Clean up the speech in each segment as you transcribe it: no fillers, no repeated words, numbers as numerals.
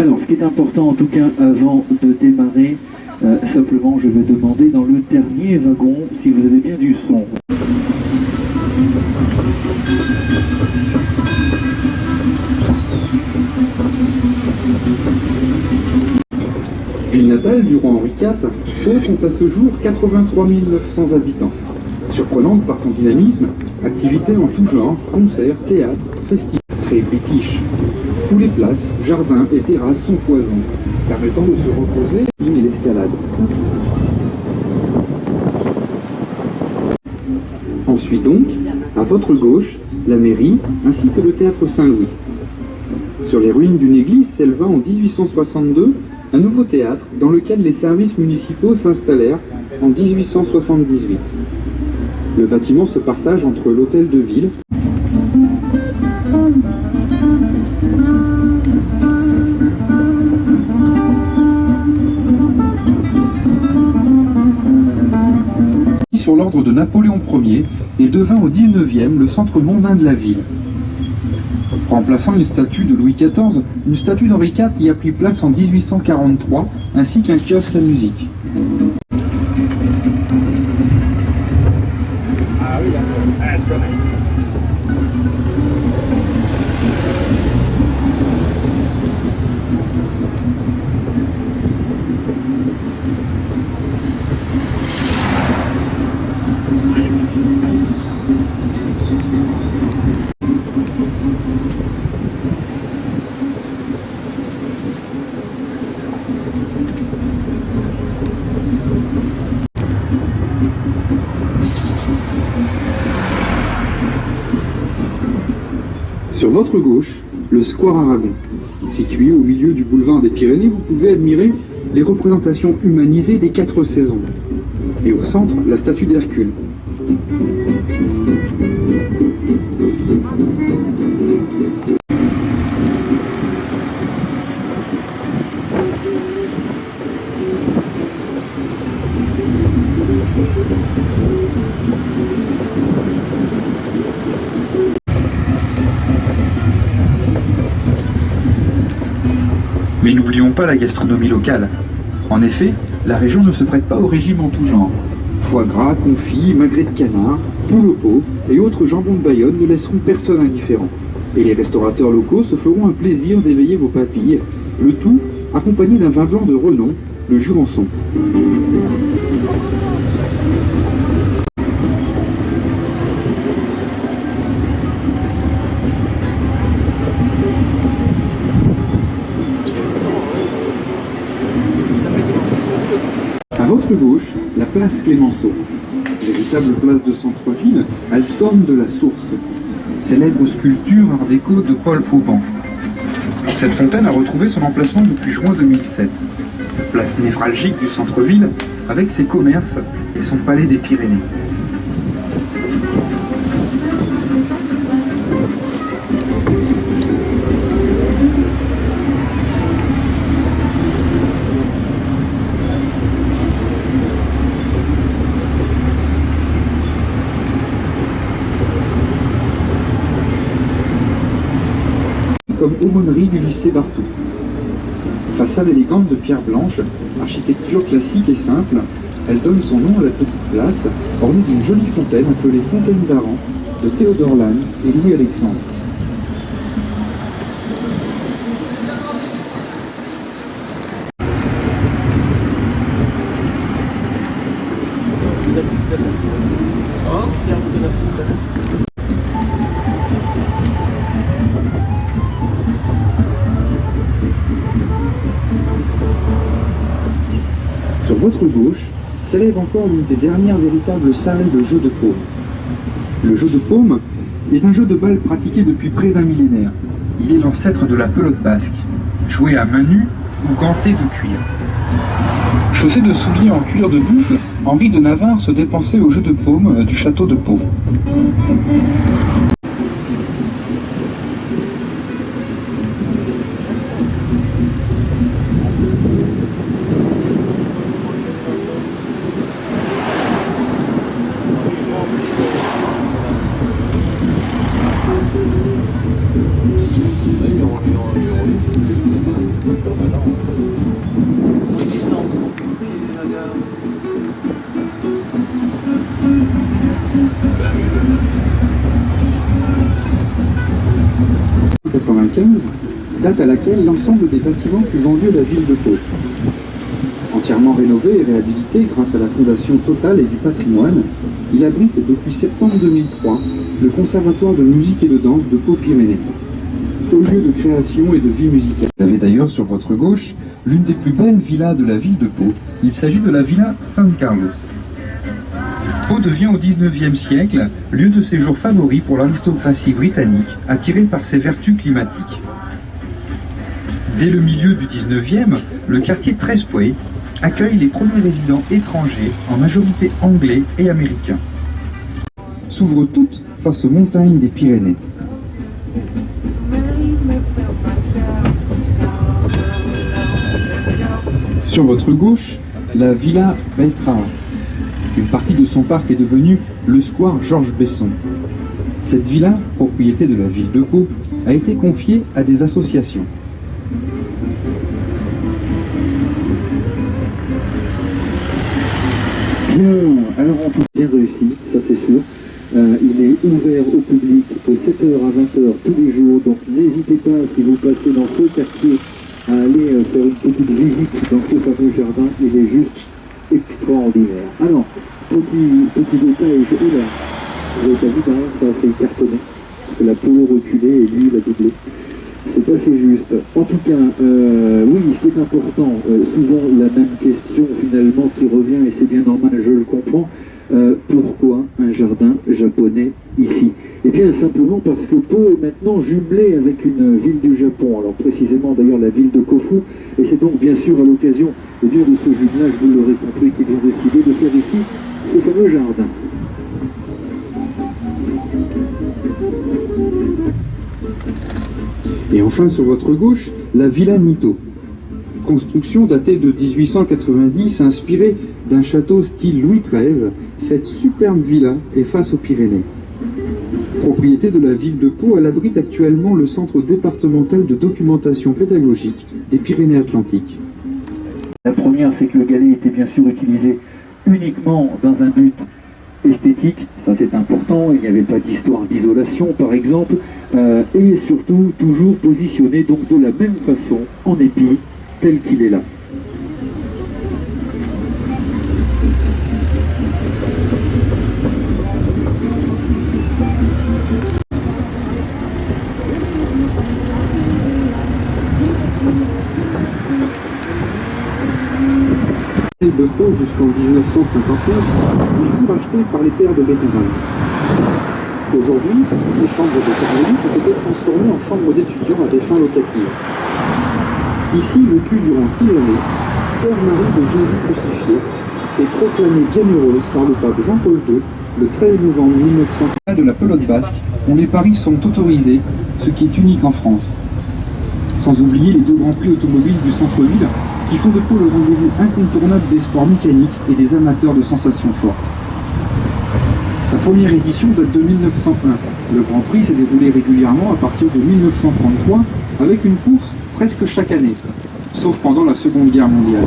Alors, ce qui est important en tout cas avant de démarrer, simplement je vais demander dans le dernier wagon si vous avez bien du son. Ville natale du roi Henri IV, Pau compte à ce jour 83 900 habitants. Surprenante par son dynamisme, activités en tout genre, concerts, théâtres, festivals, très british. Tous les places, jardins et terrasses sont foisons, permettant de se reposer et l'escalade. Ensuite donc, à votre gauche, la mairie ainsi que le théâtre Saint-Louis. Sur les ruines d'une église s'élevant en 1862, un nouveau théâtre dans lequel les services municipaux s'installèrent en 1878. Le bâtiment se partage entre l'hôtel de ville sur l'ordre de Napoléon Ier et devint au XIXe le centre mondain de la ville. Remplaçant une statue de Louis XIV, une statue d'Henri IV y a pris place en 1843, ainsi qu'un kiosque à musique. Ah oui, d'accord. Ah, je connais. Sur votre gauche, le Square Aragon. Situé au milieu du boulevard des Pyrénées, vous pouvez admirer les représentations humanisées des 4 saisons. Et au centre, la statue d'Hercule. Mais n'oublions pas la gastronomie locale. En effet, la région ne se prête pas au régime en tout genre. Foie gras, confit, magret de canard, poule au pot et autres jambons de Bayonne ne laisseront personne indifférent. Et les restaurateurs locaux se feront un plaisir d'éveiller vos papilles, le tout accompagné d'un vin blanc de renom, le Jurançon. À votre gauche, la place Clémenceau. Véritable place de centre-ville, elle s'orne de la source. Célèbre sculpture art déco de Paul Fauban. Cette fontaine a retrouvé son emplacement depuis juin 2007. Place névralgique du centre-ville, avec ses commerces et son palais des Pyrénées. Comme aumônerie du lycée Barthou. Façade élégante de pierre blanche, architecture classique et simple, elle donne son nom à la petite place, ornée d'une jolie fontaine appelée Fontaine d'Aran, de Théodore Lannes et Louis-Alexandre. Sur votre gauche, s'élève encore l'une des dernières véritables salles de jeu de paume. Le jeu de paume est un jeu de balle pratiqué depuis près d'un millénaire. Il est l'ancêtre de la pelote basque, jouée à main nue ou gantée de cuir. Chaussé de souliers en cuir de buffle, Henri de Navarre se dépensait au jeu de paume du château de Pau. Date à laquelle l'ensemble des bâtiments fut vendu à la ville de Pau. Entièrement rénové et réhabilité grâce à la Fondation Total et du patrimoine, il abrite depuis septembre 2003 le Conservatoire de musique et de danse de Pau-Pyrénées, au lieu de création et de vie musicale. Vous avez d'ailleurs sur votre gauche l'une des plus belles villas de la ville de Pau. Il s'agit de la villa San Carlos. Pau devient au XIXe siècle lieu de séjour favori pour l'aristocratie britannique, attirée par ses vertus climatiques. Dès le milieu du XIXe, le quartier Trespoy accueille les premiers résidents étrangers, en majorité anglais et américains. S'ouvrent toutes face aux montagnes des Pyrénées. Sur votre gauche, la Villa Beltrame. Une partie de son parc est devenue le square Georges Besson. Cette villa, propriété de la ville de Pau, a été confiée à des associations. Bien, alors on peut bien réussi, ça c'est sûr. Il est ouvert au public de 7h à 20h tous les jours, donc n'hésitez pas, si vous passez dans ce quartier, à aller faire une petite visite dans ce fameux jardin. Il est juste extraordinaire. Alors, petit détail, oula, vous avez pas vu quand même, ça a fait cartonner, parce que la peau reculée et lui il a doublé. C'est assez juste. En tout cas, oui, c'est important. Souvent la même question finalement qui revient, et c'est bien normal, je le comprends. Pourquoi un jardin japonais ici? Eh bien simplement parce que Pau est maintenant jumelé avec une ville du Japon, alors précisément d'ailleurs la ville de Kofu, et c'est donc bien sûr à l'occasion de ce jumelage, vous l'aurez compris, qu'ils ont décidé de faire ici ce fameux jardin. Et enfin sur votre gauche, la Villa Nito. Construction datée de 1890, inspirée d'un château style Louis XIII, cette superbe villa est face aux Pyrénées. Propriété de la ville de Pau, elle abrite actuellement le centre départemental de documentation pédagogique des Pyrénées-Atlantiques. La première, c'est que le galet était bien sûr utilisé uniquement dans un but esthétique, ça c'est important, il n'y avait pas d'histoire d'isolation par exemple, et surtout toujours positionné donc de la même façon en épi tel qu'il est là. De Pau jusqu'en 1959, il fut racheté par les pères de Beethoven. Aujourd'hui, les chambres de Carmélites ont été transformées en chambres d'étudiants à des fins locatives. Ici vécut durant 6 années Sœur Marie de Jésus crucifié et proclamée bienheureuse par le pape Jean-Paul II le 13 novembre 1900. De la pelote basque, où les paris sont autorisés, ce qui est unique en France. Sans oublier les 2 grands prix automobiles du centre-ville, qui font de Pau le rendez-vous incontournable des sports mécaniques et des amateurs de sensations fortes. Sa première édition date de 1901. Le Grand Prix s'est déroulé régulièrement à partir de 1933, avec une course presque chaque année, sauf pendant la Seconde Guerre mondiale.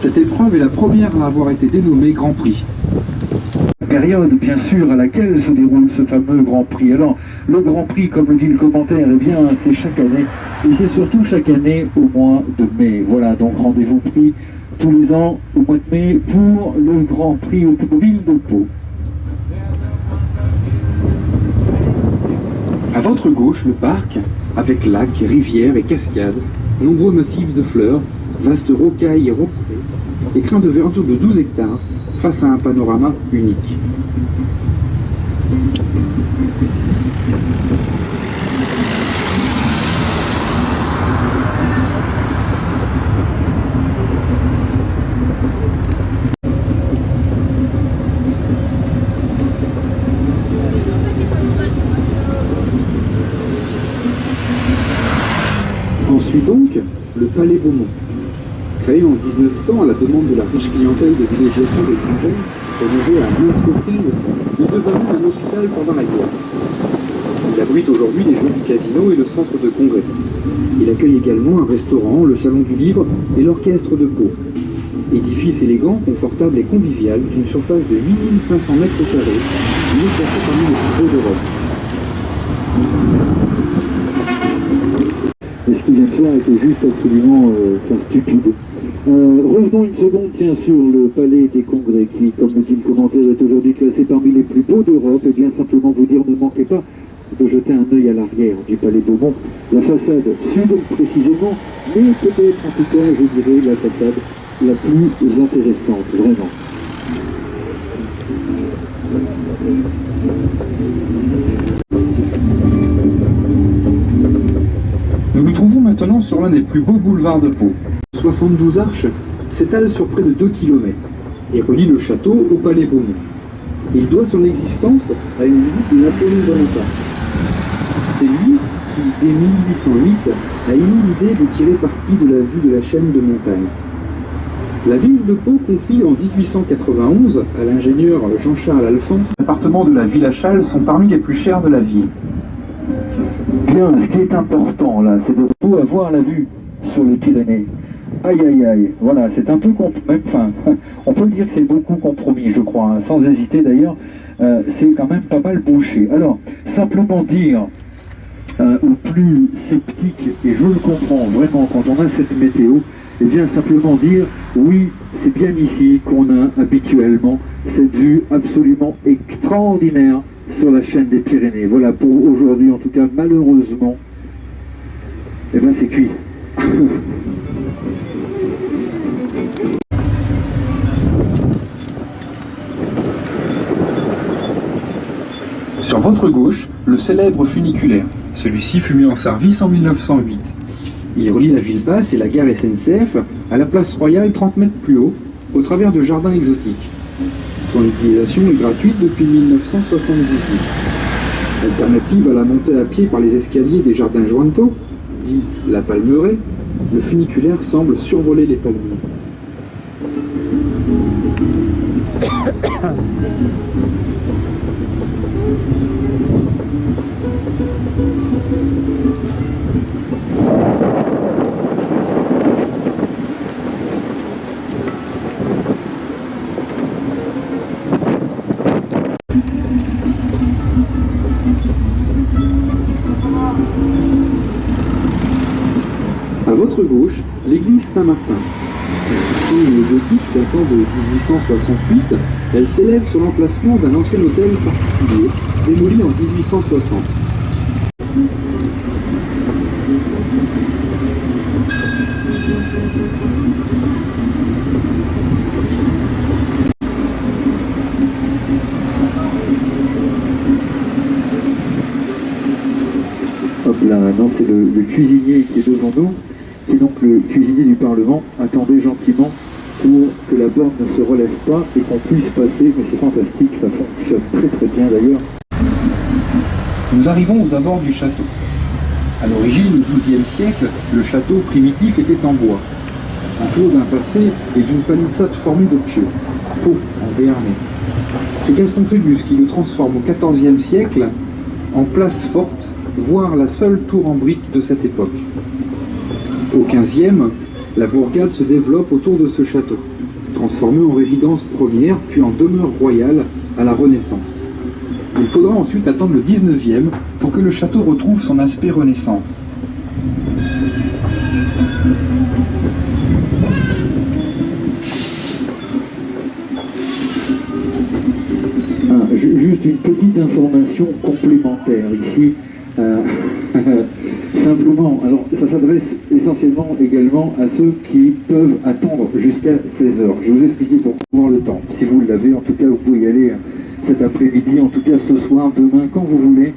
Cette épreuve est la première à avoir été dénommée Grand Prix. Période bien sûr à laquelle se déroule ce fameux Grand Prix. Alors le Grand Prix, comme le dit le commentaire, eh bien c'est chaque année, et c'est surtout chaque année au mois de mai. Voilà, donc rendez-vous pris tous les ans au mois de mai pour le Grand Prix automobile de Pau. À votre gauche, le parc, avec lacs, rivières et cascades, nombreux massifs de fleurs, vastes rocailles et rocherets, écrin de verdure de 12 hectares, face à un panorama unique. Ensuite donc, le Palais Beaumont. Créé en 1900 à la demande de la riche clientèle de villégiateurs étrangers, rénové à maintes reprises, il devint un hôpital pendant la guerre. Il abrite aujourd'hui les jeux du casino et le centre de congrès. Il accueille également un restaurant, le salon du livre et l'orchestre de Pau. Édifice élégant, confortable et convivial d'une surface de 8500 mètres carrés, il est classé parmi les plus beaux d'Europe. Et ce qui vient de faire était juste absolument stupide. Revenons une seconde, tiens, sur le Palais des Congrès, qui, comme le dit le commentaire, est aujourd'hui classé parmi les plus beaux d'Europe. Et bien simplement vous dire, ne manquez pas de jeter un œil à l'arrière du Palais Beaumont, la façade sud précisément, mais peut-être en tout cas, je dirais, la façade la plus intéressante, vraiment. Nous nous trouvons maintenant sur l'un des plus beaux boulevards de Pau. 72 arches s'étale sur près de 2 km et relie le château au Palais Beaumont. Il doit son existence à une visite de Napoléon Bonaparte. C'est lui qui, dès 1808, a eu l'idée de tirer parti de la vue de la chaîne de montagnes. La ville de Pau confie en 1891 à l'ingénieur Jean-Charles Alphand. Les appartements de la Villa Châle sont parmi les plus chers de la ville. Bien, ce qui est important là, c'est de Pau avoir la vue sur les Pyrénées. Aïe aïe aïe, voilà, c'est un peu enfin, on peut dire que c'est beaucoup compromis, je crois, hein, sans hésiter d'ailleurs, c'est quand même pas mal bouché. Alors, simplement dire aux plus sceptiques, et je le comprends vraiment quand on a cette météo, et bien simplement dire, oui, c'est bien ici qu'on a habituellement cette vue absolument extraordinaire sur la chaîne des Pyrénées. Voilà, pour aujourd'hui en tout cas, malheureusement, eh bien c'est cuit. Sur votre gauche, le célèbre funiculaire. Celui-ci fut mis en service en 1908. Il relie la ville basse et la gare SNCF à la place Royale 30 mètres plus haut, au travers de jardins exotiques. Son utilisation est gratuite depuis 1978. Alternative à la montée à pied par les escaliers des jardins Jointo, dit la Palmeraie, le funiculaire semble survoler les palmiers. À votre gauche, l'église Saint-Martin. Néogothique datant de 1868, elle s'élève sur l'emplacement d'un ancien hôtel particulier, démoli en 1860. Hop là, maintenant c'est le cuisinier qui est devant nous, qui est donc le cuisinier du Parlement. Attendez gentiment pour que la borne ne se relève pas et qu'on puisse passer, mais c'est fantastique, ça fonctionne très très bien d'ailleurs. Nous arrivons aux abords du château. À l'origine, au XIIe siècle, le château primitif était en bois, entouré d'un passé et d'une palissade formée de pieux, Pau en Béarnais. C'est Gaston Phébus qui le transforme au XIVe siècle en place forte, voire la seule tour en briques de cette époque. Au XVe, la bourgade se développe autour de ce château, transformé en résidence première puis en demeure royale à la Renaissance. Il faudra ensuite attendre le XIXe pour que le château retrouve son aspect Renaissance. Juste une petite information complémentaire ici. Simplement, alors ça s'adresse essentiellement également à ceux qui peuvent attendre jusqu'à 16h. Je vais vous expliquer pourquoi le temps. Si vous l'avez, en tout cas, vous pouvez y aller cet après-midi, en tout cas ce soir, demain, quand vous voulez.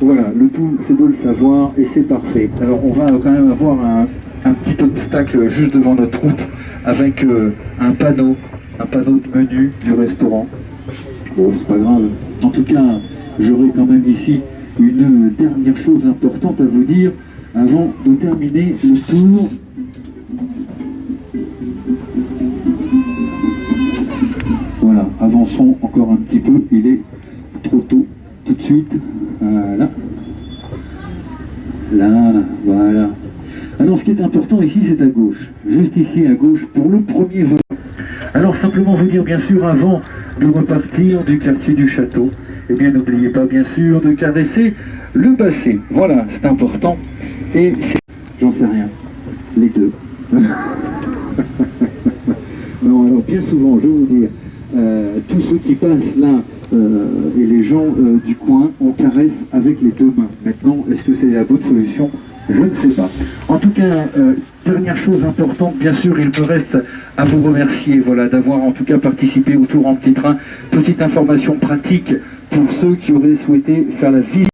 Voilà, le tout c'est de le savoir et c'est parfait. Alors on va quand même avoir un petit obstacle juste devant notre route avec un panneau de menu du restaurant. Bon, c'est pas grave. En tout cas, j'aurai quand même ici une dernière chose importante à vous dire avant de terminer le tour. Voilà, avançons encore un petit peu, il est trop tôt tout de suite. Voilà. Là, voilà. Alors ce qui est important ici, c'est à gauche. Juste ici à gauche pour le premier vol. Alors simplement vous dire bien sûr avant de repartir du quartier du château, eh bien n'oubliez pas bien sûr de caresser le basset. Voilà, c'est important. Et j'en sais rien. Les deux. Non, alors bien souvent, je vais vous dire, tous ceux qui passent là et les gens du coin, on caresse avec les deux mains. Maintenant, est-ce que c'est la bonne solution? Je ne sais pas. En tout cas, dernière chose importante, bien sûr, il me reste à vous remercier, voilà, d'avoir en tout cas participé au Tour en petit train. Petite information pratique pour ceux qui auraient souhaité faire la visite.